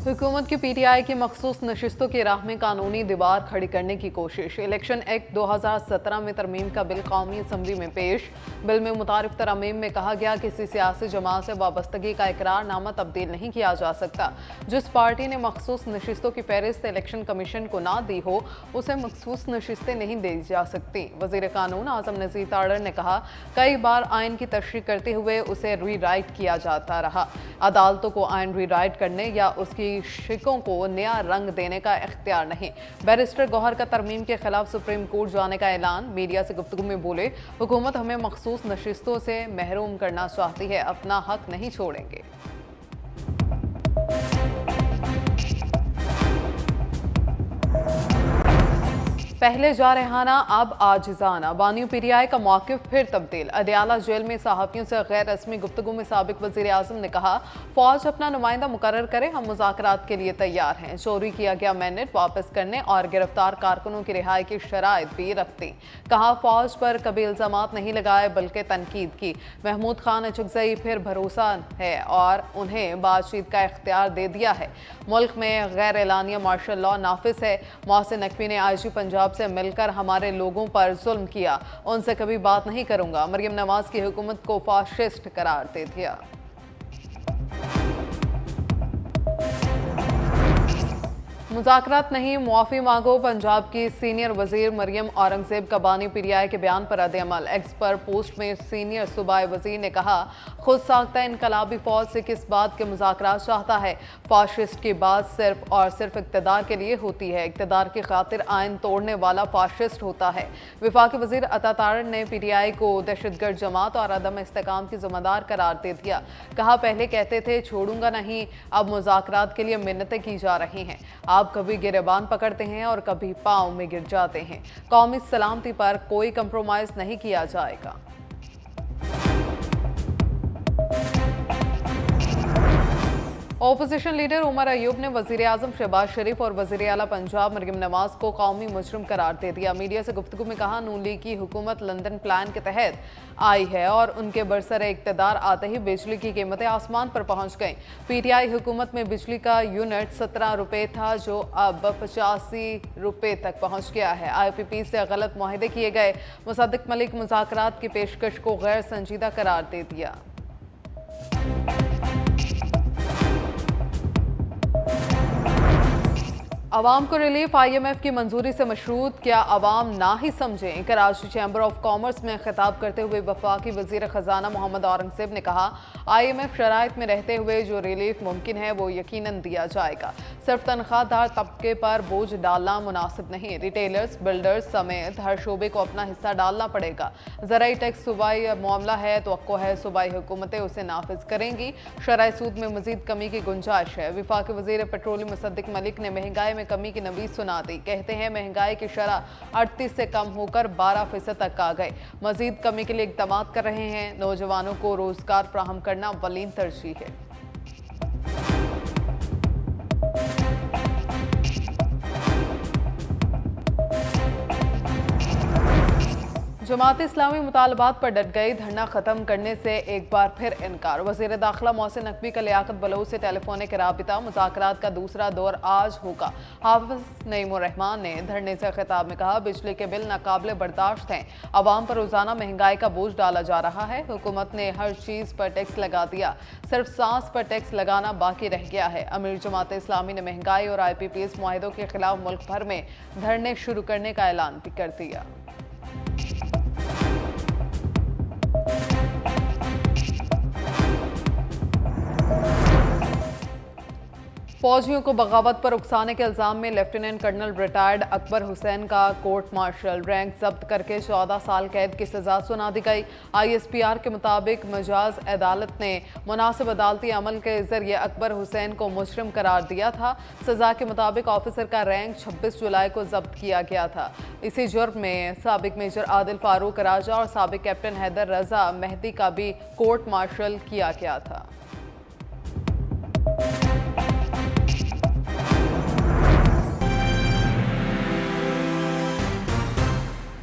हुकूमत की पीटीआई की मखसूस नशिस्तों की राह में कानूनी दीवार खड़ी करने की कोशिश। इलेक्शन एक्ट 2017 में तरमीम का बिल कौमी असम्बली में पेश। बिल में मुतारिफ तरमीम में कहा गया किसी सियासी जमात से वाबस्तगी का इकरारनामा तब्दील नहीं किया जा सकता। जिस पार्टी ने मखसूस नशिस्तों की फहरिस्त इलेक्शन कमीशन को ना दी हो उसे मखसूस नशिस्तें नहीं दी जा सकती। वजीर कानून आजम नज़ीर तारड़ ने कहा, कई बार आइन की तशरीह करते हुए उसे रीराइट किया जाता रहा। अदालतों को आइन रीराइट करने या उसकी शिकों को नया रंग देने का इख्तियार नहीं। बैरिस्टर गौहर का तरमीम के खिलाफ सुप्रीम कोर्ट जाने का ऐलान। मीडिया से गुफ्तगू में बोले, हुकूमत हमें मखसूस नशिस्तों से महरूम करना चाहती है, अपना हक नहीं छोड़ेंगे। पहले जारहाना अब आजिजाना। बानियों पीटीआई का मौक़िफ़ फिर तब्दील। अदियाला जेल में सहाफ़ियों से गैर रस्मी गुफ्तगू में साबिक वज़ीर आज़म ने कहा, फ़ौज अपना नुमाइंदा मुकर्रर करे, हम मुज़ाकरात के लिए तैयार हैं। चोरी किया गया मैंडेट वापस करने और गिरफ्तार कारकुनों की रिहाई की शराइत भी रखती। कहा, फ़ौज पर कभी इल्ज़ामात नहीं लगाए बल्कि तनकीद की। महमूद खान अचकज़ई फिर भरोसा है और उन्हें बातचीत का इख्तियार दे दिया है। मुल्क में गैर एलानिया मार्शल लॉ नाफिज है। मोहसिन नकवी ने IG पंजाब से मिलकर हमारे लोगों पर जुल्म किया, उनसे कभी बात नहीं करूंगा। मरियम नवाज की हुकूमत को फाशिस्ट करार दे दिया। मुज़ाकरात नहीं, मुआफ़ी मांगो। पंजाब की सीनियर वज़ीर मरियम औरंगज़ेब का बानी पीटीआई के बयान पर रद्द-ए-अमल। एक्स पर पोस्ट में सीनियर सूबाई वज़ीर ने कहा, खुद साख्ता इनकलाबी फ़ौज से किस बात के मुज़ाकरात चाहता है। फाशिस्ट की बात सिर्फ और सिर्फ इक़्तिदार के लिए होती है। इक़्तिदार की खातिर आइन तोड़ने वाला फाशिस्ट होता है। वफाकी वज़ीर अता तारड़ ने पीटीआई को दहशतगर्द जमात और अदम इस्तेकाम की ज़िम्मेदार करार दे दिया। कहा, पहले कहते थे छोड़ूंगा नहीं, अब मुज़ाकरात के लिए मिन्नतें की जा रही हैं। आप कभी गिरेबान पकड़ते हैं और कभी पांव में गिर जाते हैं। कौमी सलामती पर कोई कंप्रोमाइज नहीं किया जाएगा। ओपोजिशन लीडर उमर अयूब ने वज़ीर आज़म शहबाज शरीफ और वज़ीर आला पंजाब मरियम नवाज को कौमी मुजरिम करार दे दिया। मीडिया से गुफ्तगू में कहा, नून लीग की हुकूमत लंदन प्लान के तहत आई है और उनके बरसरे इक़्तिदार आते ही बिजली की कीमतें आसमान पर पहुंच गईं। पीटीआई हुकूमत में बिजली का यूनिट 17 रुपये था, जो अब 85 रुपये तक पहुंच गया है। IPP से गलत मुआहदे किए गए। मुसद्दिक मलिक मुज़ाकरात की पेशकश को गैर संजीदा करार दे दिया। अवाम को रिलीफ IMF की मंजूरी से मशरूत, क्या अवाम ना ही समझें। कराची चैम्बर ऑफ कॉमर्स में खिताब करते हुए वफाकी वज़ीर ख़जाना मोहम्मद औरंगज़ेब ने कहा, IMF शराइत में रहते हुए जो रिलीफ मुमकिन है वो यकीनन दिया जाएगा। सिर्फ तनख्वाहदार तबके पर बोझ डालना मुनासिब नहीं। रिटेलर्स, बिल्डर्स समेत हर शोबे को अपना हिस्सा डालना पड़ेगा। ज़राई टैक्स सूबाई मामला है, तवक्को है सूबाई हुकूमतें उसे नाफिज करेंगी। शरह सूद में मजीद कमी की गुंजाइश है। वफाकी वज़ीर पेट्रोलियम मुसद्दिक मलिक ने महंगाई में कमी की नवीद सुना दी। कहते हैं महंगाई की शरह 38 से कम होकर 12% तक आ गए। मजीद कमी के लिए इक़दाम कर रहे हैं। नौजवानों को रोजगार फराहम करना अव्वलीन तरजीह है। जमात इस्लामी मुतालबात पर डट गई, धरना खत्म करने से एक बार फिर इनकार। वज़ीर दाखिला मोहसिन नकवी का लियाकत बलोच से टेलीफोनिक राबिता। मुज़ाकरात का दूसरा दौर आज होगा। हाफिज नईमुर रहमान ने धरने से खिताब में कहा, बिजली के बिल नाकाबिले बर्दाश्त हैं। अवाम पर रोजाना महंगाई का बोझ डाला जा रहा है। हुकूमत ने हर चीज़ पर टैक्स लगा दिया, सिर्फ सांस पर टैक्स लगाना बाकी रह गया है। अमीर जमात इस्लामी ने महंगाई और IPPS मुआहिदों के खिलाफ मुल्क भर में धरने शुरू करने का ऐलान भी कर दिया। फौजियों को बगावत पर उकसाने के इल्जाम में lieutenant colonel retired Akbar Hussain का कोर्ट मार्शल रैंक जब्त करके 14 साल कैद की सजा सुना दी गई। ISPR के मुताबिक मजाज अदालत ने मुनासिब अदालती अमल के जरिए अकबर हुसैन को मुजरिम करार दिया था। सजा के मुताबिक ऑफिसर का रैंक 26 जुलाई को जब्त किया गया था। इसी जुर्म में साबिक मेजर आदिल फारूक राजा और साबिक कैप्टन हैदर रजा मेहदी का भी कोर्ट मार्शल किया गया था।